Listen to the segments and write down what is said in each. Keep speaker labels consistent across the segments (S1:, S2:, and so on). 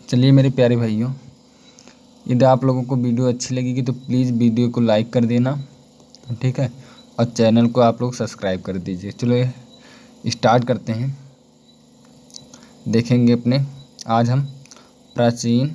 S1: चलिए मेरे प्यारे भाइयों, यदि आप लोगों को वीडियो अच्छी लगेगी तो प्लीज़ वीडियो को लाइक कर देना, ठीक है, और चैनल को आप लोग सब्सक्राइब कर दीजिए। चलो स्टार्ट करते हैं। देखेंगे अपने आज हम प्राचीन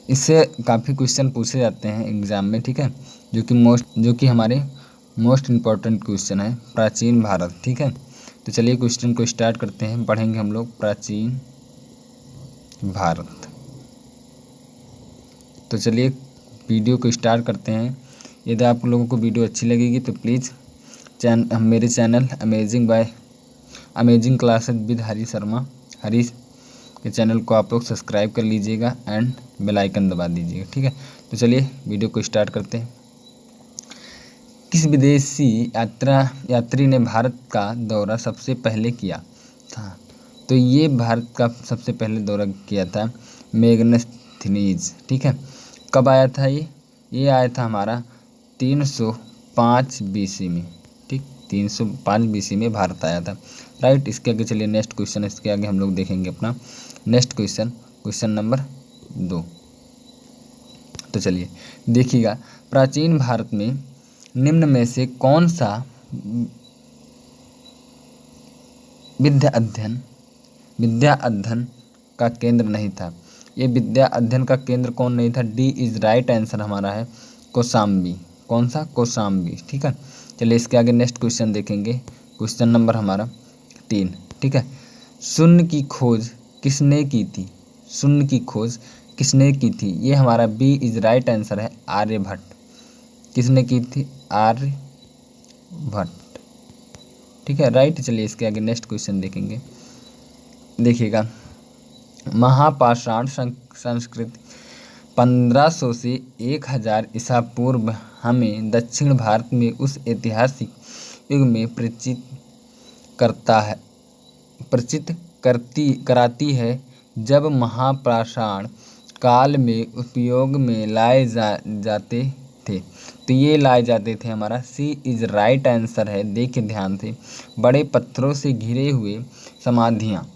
S1: इससे काफ़ी क्वेश्चन पूछे जाते हैं एग्ज़ाम में, ठीक है, जो कि हमारे मोस्ट इम्पॉर्टेंट क्वेश्चन है प्राचीन भारत, ठीक है। तो चलिए क्वेश्चन को स्टार्ट करते हैं। पढ़ेंगे हम लोग प्राचीन भारत। तो चलिए वीडियो को स्टार्ट करते हैं। यदि आप लोगों को वीडियो अच्छी लगेगी तो प्लीज़ मेरे चैनल अमेजिंग क्लासेस विद हरी शर्मा के चैनल को आप लोग सब्सक्राइब कर लीजिएगा एंड बेल आइकन दबा दीजिएगा, ठीक है। तो चलिए वीडियो को स्टार्ट करते हैं। किस विदेशी यात्री ने भारत का दौरा सबसे पहले किया था? तो ये भारत का सबसे पहले दौरा किया था मेगनस्थनीज, ठीक है। कब आया था ये आया था हमारा 305 बीसी में, ठीक, 305 बीसी में भारत आया था, राइट। इसके आगे चलिए नेक्स्ट क्वेश्चन, इसके आगे हम लोग देखेंगे अपना नेक्स्ट क्वेश्चन नंबर 2। तो चलिए देखिएगा, प्राचीन भारत में निम्न में से कौन सा विद्या अध्ययन का केंद्र नहीं था? ये विद्या अध्ययन का केंद्र कौन नहीं था? डी इज राइट आंसर हमारा है कौशाम्बी। कौन सा? कौशाम्बी, ठीक है। चलिए इसके आगे नेक्स्ट क्वेश्चन देखेंगे, क्वेश्चन नंबर हमारा 3, ठीक है। शून्य की खोज किसने की थी? शून्य की खोज किसने की थी? ये हमारा बी इज राइट आंसर है आर्यभट्ट। किसने की थी? आर्यभट्ट, ठीक है, राइट। चलिए इसके आगे नेक्स्ट क्वेश्चन देखेंगे। देखिएगा, महापाषाण संस्कृति 1500 से 1000 ईसा पूर्व हमें दक्षिण भारत में उस ऐतिहासिक युग में कराती है जब महापाषाण काल में उपयोग में लाए जाते थे। तो ये लाए जाते थे हमारा सी इज राइट आंसर है। देखिए ध्यान से, बड़े पत्थरों से घिरे हुए समाधियाँ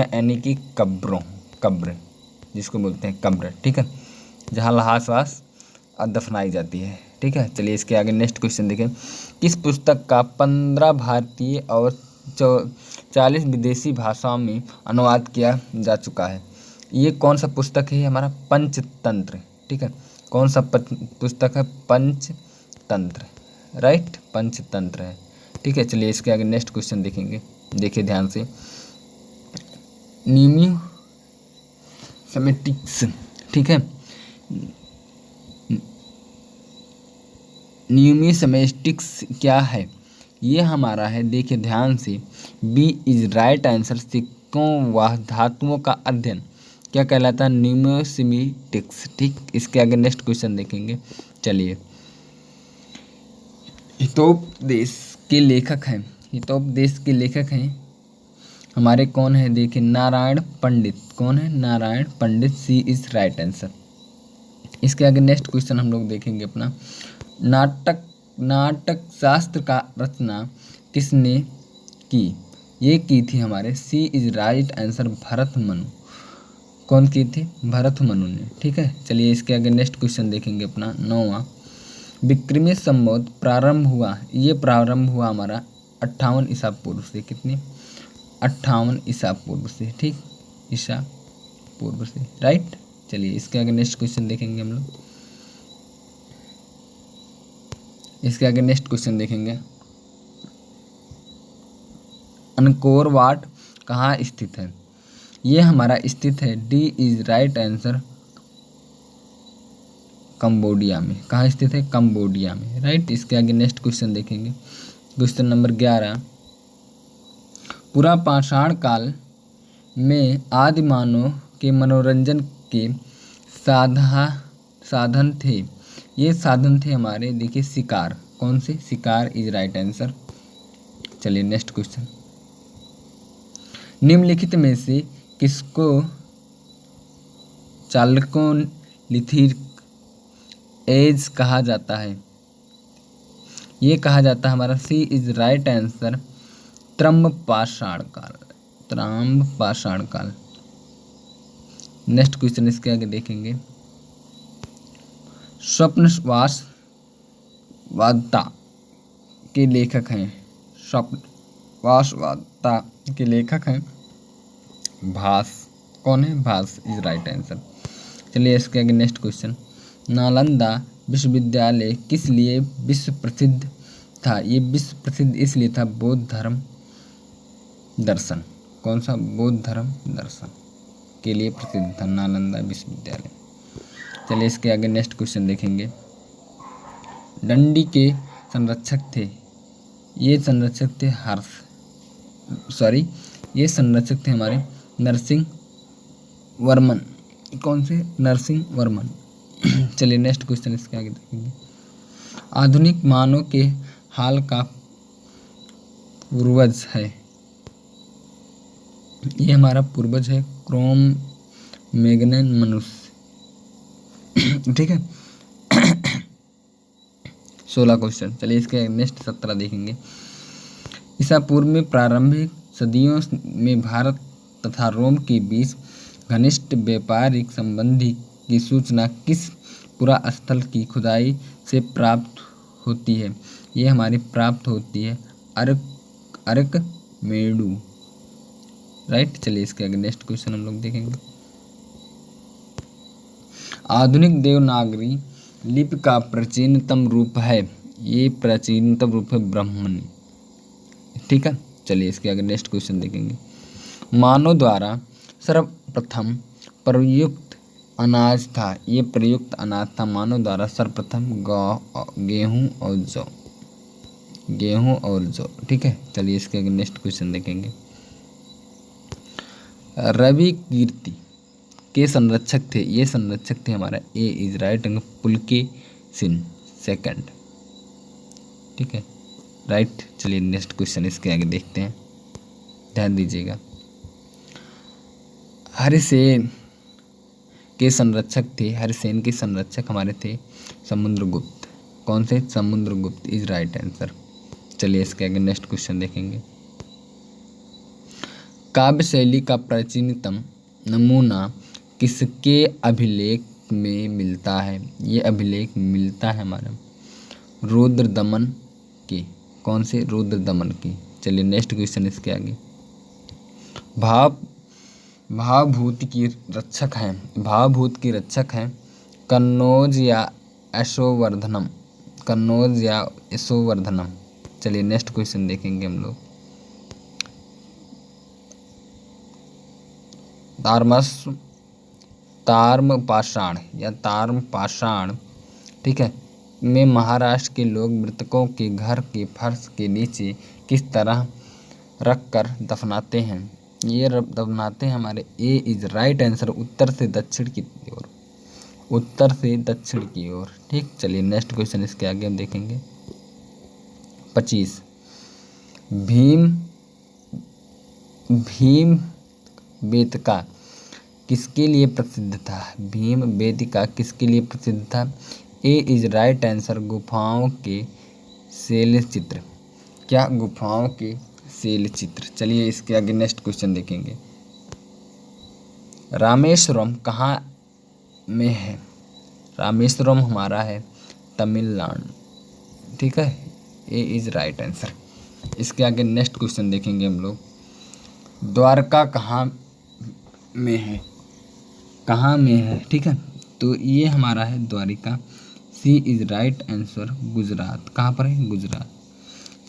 S1: यानी कि कब्र जिसको बोलते हैं कब्र, ठीक है, जहाँ लाश दफनाई जाती है, ठीक है। चलिए इसके आगे नेक्स्ट क्वेश्चन देखें। किस पुस्तक का 15 भारतीय और 40 विदेशी भाषाओं में अनुवाद किया जा चुका है? ये कौन सा पुस्तक है? हमारा पंचतंत्र, ठीक है। कौन सा पुस्तक है? पंचतंत्र, राइट, पंचतंत्र है, ठीक है। चलिए इसके आगे नेक्स्ट क्वेश्चन देखेंगे। देखिए ध्यान से, न्यूमिसमेटिक्स, ठीक है, न्यूमिसमेटिक्स क्या है? ये हमारा है, देखिए ध्यान से, बी इज राइट आंसर सिक्कों व धातुओं का अध्ययन क्या कहलाता है? न्यूमिसमेटिक्स, ठीक। इसके आगे नेक्स्ट क्वेश्चन देखेंगे। चलिए, हितोपदेश के लेखक हैं हमारे कौन है? देखिए नारायण पंडित। कौन है? नारायण पंडित, सी इज राइट आंसर। इसके आगे नेक्स्ट क्वेश्चन हम लोग देखेंगे अपना, नाटक शास्त्र का रचना किसने की? ये की थी हमारे C is right answer Bharat Manu. कौन की थी? भरत मनु ने, ठीक है। चलिए इसके आगे नेक्स्ट क्वेश्चन देखेंगे अपना 9वां। विक्रमी संवत प्रारंभ हुआ, ये प्रारंभ हुआ हमारा 58 ईसा पूर्व से। कितने? 58 ईसा पूर्व से, ठीक, ईसा पूर्व से, राइट। चलिए इसके आगे नेक्स्ट क्वेश्चन देखेंगे हम लोग। इसके आगे नेक्स्ट क्वेश्चन देखेंगे, अंकोर वाट कहाँ स्थित है? ये हमारा स्थित है, D is right answer, Cambodia में। कहाँ स्थित है? कंबोडिया में, राइट। इसके आगे नेक्स्ट क्वेश्चन देखेंगे, क्वेश्चन नंबर 11। पूरा पाषाण काल में आदि मानव के मनोरंजन के साधन थे। ये साधन थे हमारे, देखिए शिकार। कौन से? शिकार इज राइट आंसर। चलिए नेक्स्ट क्वेश्चन, निम्नलिखित में से किसको चालकोलिथिक एज कहा जाता है? ये कहा जाता है हमारा सी इज राइट आंसर त्रम्बपाषाण काल, त्रम्बपाषाण काल। नेक्स्ट क्वेश्चन इसके आगे देखेंगे। स्वप्नवास वादता के लेखक हैं, स्वप्नवास वादता के लेखक हैं भास। कौन है? भास इज राइट आंसर। चलिए इसके आगे नेक्स्ट क्वेश्चन। नालंदा विश्वविद्यालय किस लिए विश्व प्रसिद्ध था? ये विश्व प्रसिद्ध इसलिए था बौद्ध धर्म दर्शन। कौन सा? बौद्ध धर्म दर्शन के लिए प्रसिद्ध था नालंदा विश्वविद्यालय। चलिए इसके आगे नेक्स्ट क्वेश्चन देखेंगे। दंडी के संरक्षक थे, ये संरक्षक थे ये संरक्षक थे हमारे नरसिंह वर्मन। कौन से? नरसिंह वर्मन। चलिए नेक्स्ट क्वेश्चन इसके आगे देखेंगे। आधुनिक मानव के हाल का पूर्वज है, ये हमारा पूर्वज है क्रोम मैग्नन मनुष्य। ठीक है। 16 क्वेश्चन। चलिए इसके नेक्स्ट 17 देखेंगे। ईसा पूर्व में प्रारंभिक सदियों में भारत तथा रोम के बीच घनिष्ठ व्यापारिक संबंधी की सूचना किस पुरास्थल की खुदाई से प्राप्त होती है? ये हमारी प्राप्त होती है अरकमेडू। राइट। चलिए इसके आगे नेक्स्ट क्वेश्चन हम लोग देखेंगे। आधुनिक देवनागरी लिपि का प्राचीनतम रूप है, ये प्राचीनतम रूप है ब्राह्मणी। ठीक है। चलिए इसके आगे नेक्स्ट क्वेश्चन देखेंगे। मानव द्वारा सर्वप्रथम प्रयुक्त अनाज था, ये प्रयुक्त अनाज था मानव द्वारा सर्वप्रथम गेहूं और जौ। ठीक है। चलिए इसके आगे नेक्स्ट क्वेश्चन देखेंगे। रवि कीर्ति के संरक्षक थे, ये संरक्षक थे हमारा ए इज राइट पुलकेशिन सेकंड। ठीक है। राइट। चलिए नेक्स्ट क्वेश्चन इसके आगे देखते हैं, ध्यान दीजिएगा। हरिसेन के संरक्षक थे, हरिसेन के संरक्षक हमारे थे समुद्रगुप्त। कौन से? Samudragupta is right answer. चलिए इसके आगे नेक्स्ट क्वेश्चन देखेंगे। काव्य शैली का प्राचीनतम नमूना किसके अभिलेख में मिलता है? ये अभिलेख मिलता है हमारा रुद्रदमन के। कौन से? रुद्रदमन के। चलिए नेक्स्ट क्वेश्चन इसके आगे। भावभूत की रक्षक हैं, भावभूत की रक्षक हैं कन्नौज या यशोवर्धनम, कन्नौज या यशोवर्धनम। चलिए नेक्स्ट क्वेश्चन देखेंगे हम लोग। ताम्रपाषाण या ताम्रपाषाण, ठीक है, में महाराष्ट्र के लोग मृतकों के घर के फर्श के नीचे किस तरह रख कर दफनाते हैं? ये दफनाते हैं हमारे ए इज राइट आंसर उत्तर से दक्षिण की ओर, उत्तर से दक्षिण की ओर। ठीक। चलिए नेक्स्ट क्वेश्चन इसके आगे हम देखेंगे। 25 भीम बेतिका किसके लिए प्रसिद्ध था? भीम बेतिका किसके लिए प्रसिद्ध था? ए इज राइट आंसर गुफाओं के शैल चित्र। क्या? गुफाओं के शैल चित्र। चलिए इसके आगे नेक्स्ट क्वेश्चन देखेंगे। रामेश्वरम कहाँ में है? रामेश्वरम हमारा है तमिलनाडु। ठीक है। ए इज राइट आंसर। इसके आगे नेक्स्ट क्वेश्चन देखेंगे हम लोग। द्वारका कहाँ में है? कहाँ में है? ठीक है। तो ये हमारा है द्वारिका, सी इज राइट आंसर गुजरात। कहाँ पर है? गुजरात।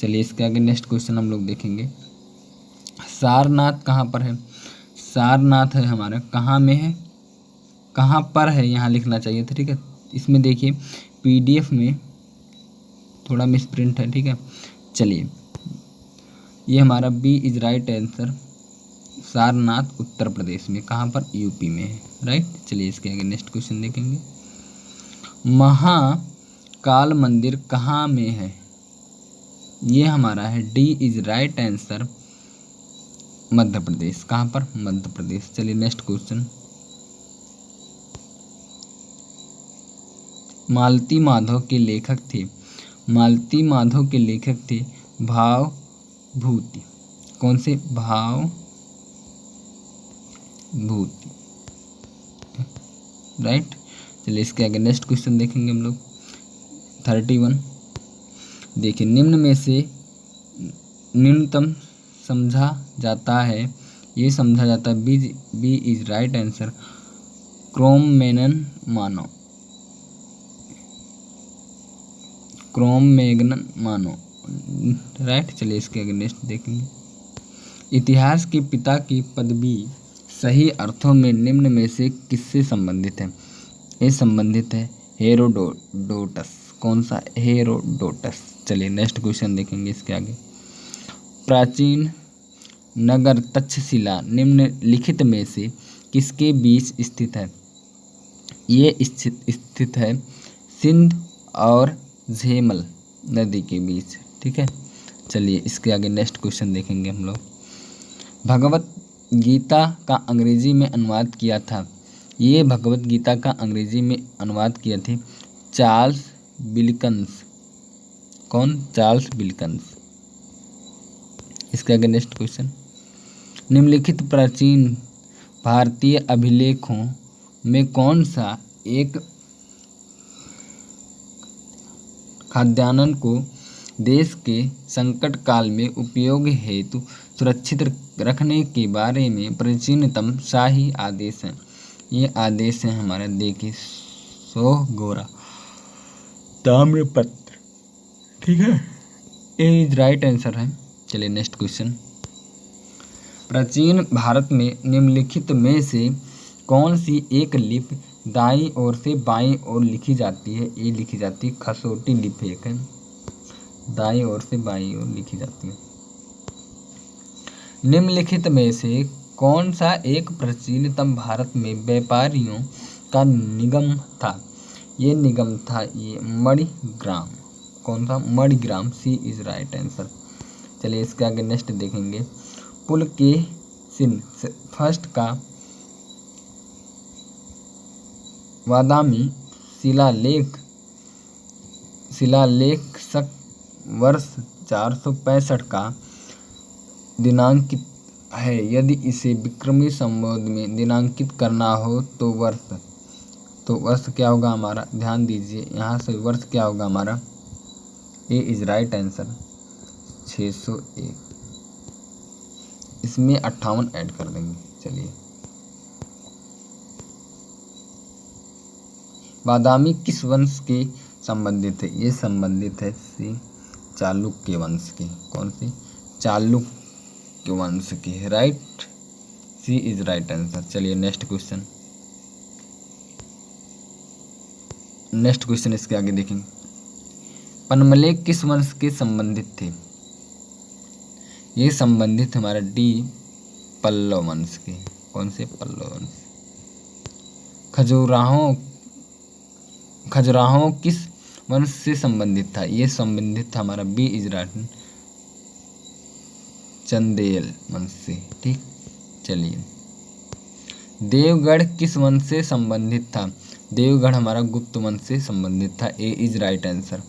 S1: चलिए इसके आगे नेक्स्ट क्वेश्चन हम लोग देखेंगे। सारनाथ कहाँ पर है? सारनाथ है हमारा कहाँ में है? कहाँ पर है यहाँ लिखना चाहिए था। ठीक है। इसमें देखिए पीडीएफ में थोड़ा मिसप्रिंट है। ठीक है। चलिए ये हमारा B is right answer Sarnath Uttar Pradesh में। कहाँ पर? यूपी में है। राइट। चलिए इसके आगे नेक्स्ट क्वेश्चन देखेंगे। महाकाल मंदिर कहाँ में है? ये हमारा है D is right answer Madhya Pradesh. कहाँ पर? मध्य प्रदेश। चलिए नेक्स्ट क्वेश्चन। मालती माधव के लेखक थे मालती माधव के लेखक थे भावभूति। कौन से? भावभूति, राइट। चलिए इसके आगे नेक्स्ट क्वेश्चन देखेंगे हम लोग 31। देखिए, निम्न में से न्यूनतम समझा जाता है, ये समझा जाता है बी इज राइट आंसर। क्रोमैगन मानो, राइट। चलिए इसके आगे नेक्स्ट देखेंगे। इतिहास के पिता की पदवी सही अर्थों में निम्न में से किससे संबंधित है? ये संबंधित है हेरोडोटस। कौन सा? हेरोडोटस। चलिए नेक्स्ट क्वेश्चन देखेंगे इसके आगे। प्राचीन नगर तक्षशिला निम्नलिखित में से किसके बीच स्थित है? ये स्थित है सिंध और झेलम नदी के बीच, ठीक है। चलिए इसके आगे नेक्स्ट क्वेश्चन देखेंगे हम लोग। भगवत गीता का अंग्रेजी में अनुवाद किया था, ये भगवत गीता का अंग्रेजी में अनुवाद किए थे चार्ल्स विल्किंस। कौन? Charles Wilkins. इसके आगे नेक्स्ट क्वेश्चन। निम्नलिखित प्राचीन भारतीय अभिलेखों में कौन सा एक खाद्यान्न को देश के संकट काल में उपयोग हेतु सुरक्षित रखने के बारे में प्राचीनतम शाही आदेश है? ये आदेश है हमारा, देखिए, सोगोरा ताम्रपत्र, ठीक है। ये इज राइट आंसर है। चलिए नेक्स्ट क्वेश्चन। प्राचीन भारत में निम्नलिखित में से कौन सी एक लिपि दाईं ओर से बाईं ओर लिखी जाती है? ये लिखी जाती है खसोटी लिपि, एक है, दाईं ओर से बाईं ओर लिखी जाती है। निम्नलिखित में से कौन सा एक प्राचीनतम भारत में व्यापारियों का निगम था? ये निगम था ये मणिग्राम। कौन सा? मणिग्राम। सी इज राइट आंसर। चलिए इसके आगे नेक्स्ट देखेंगे। पुलकेशिन फर्स्ट का बादामी शिलालेख वर्ष 465 का दिनांकित है। यदि इसे विक्रमी संवत में दिनांकित करना हो तो वर्ष क्या होगा हमारा? ध्यान दीजिए, यहाँ से वर्ष क्या होगा हमारा? ए इज राइट आंसर 601। इसमें 58 ऐड कर देंगे। चलिए, बादामी किस वंश के संबंधित है? ये संबंधित है सी चालुक्य वंश के। कौन सी? चालुक्य वंश के, right. C is right answer. चलिए नेक्स्ट क्वेश्चन। नेक्स्ट क्वेश्चन इसके आगे देखेंगे। पनमले किस वंश के संबंधित थे? ये संबंधित हमारा डी पल्लव वंश के। कौन से? पल्लव वंश। खजुराहो किस वंश से संबंधित था? ये संबंधित था हमारा बी इज राइट चंदेल वंश से, ठीक। चलिए, देवगढ़ किस वंश से संबंधित था? देवगढ़ हमारा गुप्त वंश से संबंधित था। ए इज राइट आंसर।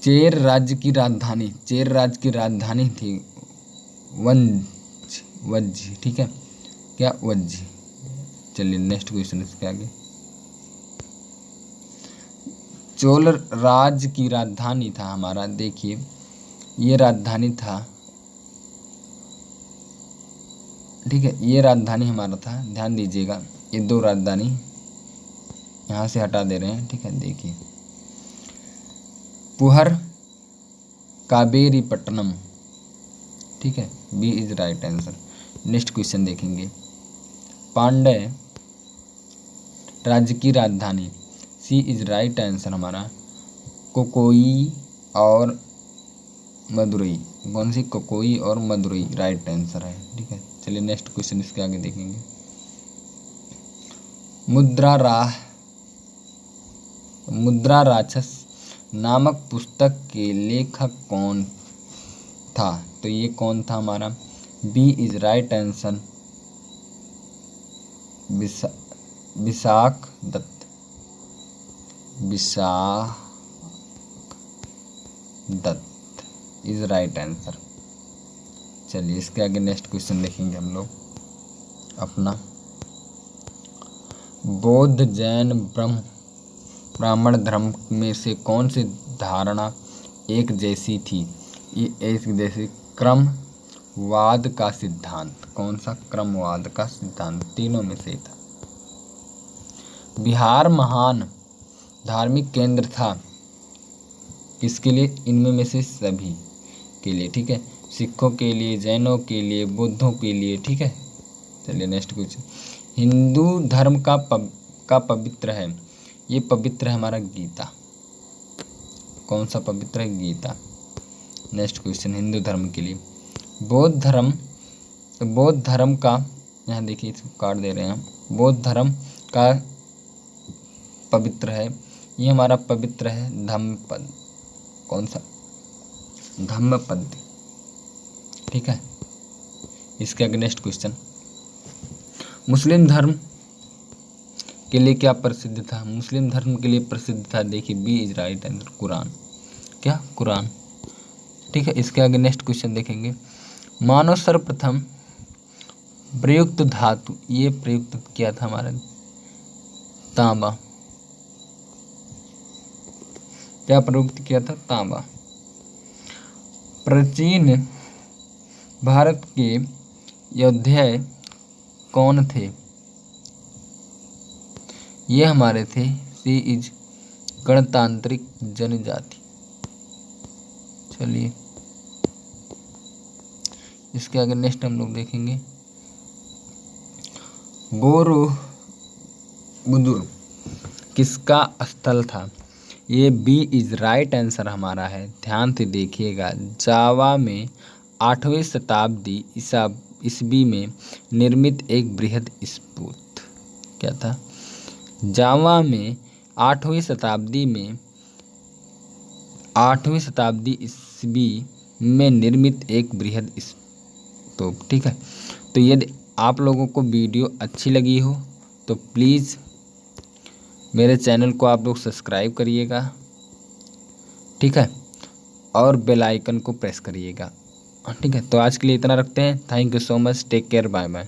S1: चेर राज्य की राजधानी थी वज्जी, ठीक है, क्या? वज्जी। चलिए नेक्स्ट क्वेश्चन इसके आगे। चोल राज्य की राजधानी था हमारा, देखिए ये राजधानी था, ठीक है, ये राजधानी हमारा था। ध्यान दीजिएगा, ये दो राजधानी यहाँ से हटा दे रहे हैं, ठीक है। देखिए, पुहर कावेरीपट्टनम, ठीक है, B is right answer. Next question देखेंगे। पांड्य राज्य की राजधानी, सी इज राइट आंसर हमारा कोकोई और मदुरई। कौन सी? कोकोई और मदुरई राइट आंसर है, ठीक है। चलिए नेक्स्ट क्वेश्चन इसके आगे देखेंगे। मुद्रा राक्षस नामक पुस्तक के लेखक कौन था? तो ये कौन था हमारा? B is right answer Vishakh Datta. Vishakhadatta is right answer. चलिए इसके आगे नेक्स्ट क्वेश्चन देखेंगे हम लोग अपना। बौद्ध जैन ब्राह्मण धर्म में से कौन सी धारणा एक जैसी थी? ये एक जैसी क्रमवाद का सिद्धांत। कौन सा? क्रमवाद का सिद्धांत। तीनों में से था। बिहार महान धार्मिक केंद्र था किसके लिए? इनमें में से सभी के लिए, ठीक है। सिखों के लिए, जैनों के लिए, बुद्धों के लिए, ठीक है। चलिए नेक्स्ट क्वेश्चन। हिंदू धर्म का पवित्र है, ये पवित्र है हमारा गीता। कौन सा पवित्र है? गीता। नेक्स्ट क्वेश्चन हिंदू धर्म के लिए। बौद्ध धर्म का, यहाँ देखिए इसको काट दे रहे हैं हम। बौद्ध धर्म का पवित्र है, ये हमारा पवित्र है धम्मपद। कौन सा? धम्मपद, ठीक है। इसके आगे नेक्स्ट क्वेश्चन। मुस्लिम धर्म के लिए क्या प्रसिद्ध था? मुस्लिम धर्म के लिए प्रसिद्ध था, देखिए B is right answer, Quran. क्या? कुरान, ठीक है। इसके आगे नेक्स्ट क्वेश्चन देखेंगे। मानव सर्वप्रथम प्रयुक्त धातु, ये प्रयुक्त किया था हमारा तांबा। क्या प्रयुक्त किया था? तांबा। प्राचीन भारत के योद्धा कौन थे? ये हमारे थे सी इज गणतांत्रिक जनजाति। चलिए इसके आगे नेक्स्ट हम लोग देखेंगे। बोरोबुदुर किसका स्थल था? ये बी इज राइट आंसर हमारा है। ध्यान से देखिएगा। जावा में 8वीं शताब्दी ईस्वी में निर्मित एक बृहद स्तूप। क्या था? जावा में 8वीं शताब्दी ईस्वी में निर्मित एक बृहद स्तूप, ठीक है। तो यदि आप लोगों को वीडियो अच्छी लगी हो तो प्लीज़ मेरे चैनल को आप लोग सब्सक्राइब करिएगा, ठीक है, और बेल आइकन को प्रेस करिएगा, ठीक है। तो आज के लिए इतना रखते हैं। Thank you so much. Take care. Bye bye.